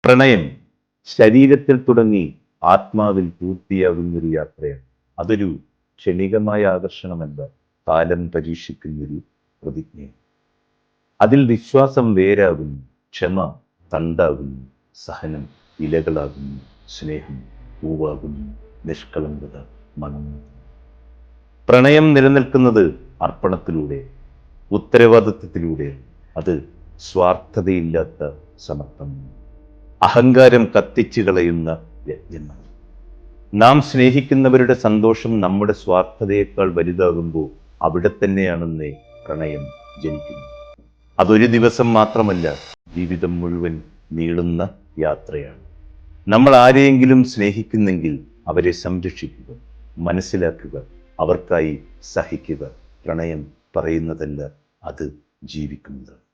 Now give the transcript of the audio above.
പ്രണയം ശരീരത്തിൽ തുടങ്ങി ആത്മാവിൽ പൂർത്തിയാകുന്നൊരു യാത്രയാണ്. അതൊരു ക്ഷണികമായ ആകർഷണമല്ല, കാലം പരീക്ഷിക്കുന്നൊരു പ്രതിജ്ഞയാണ്. അതിൽ വിശ്വാസം വേരാകുന്നു, ക്ഷമ തണ്ടാകുന്നു, സഹനം ഇലകളാകുന്നു, സ്നേഹം പൂവാകുന്നു, നിഷ്കളങ്കത മണങ്ങുന്നു. പ്രണയം നിലനിൽക്കുന്നത് അർപ്പണത്തിലൂടെ, ഉത്തരവാദിത്വത്തിലൂടെ. അത് സ്വാർത്ഥതയില്ലാത്ത സമർപ്പണം, അഹങ്കാരം കത്തിച്ചു കളയുന്ന യജ്ഞമാണ്. നാം സ്നേഹിക്കുന്നവരുടെ സന്തോഷം നമ്മുടെ സ്വാർത്ഥതയേക്കാൾ വലുതാകുമ്പോൾ അവിടെ തന്നെയാണെന്നേ പ്രണയം ജനിക്കുന്നു. അതൊരു ദിവസം മാത്രമല്ല, ജീവിതം മുഴുവൻ നീളുന്ന യാത്രയാണ്. നമ്മൾ ആരെയെങ്കിലും സ്നേഹിക്കുന്നെങ്കിൽ അവരെ സംരക്ഷിക്കുക, മനസ്സിലാക്കുക, അവർക്കായി സഹിക്കുക. പ്രണയം പറയുന്നതല്ല, അത് ജീവിക്കുന്നത്.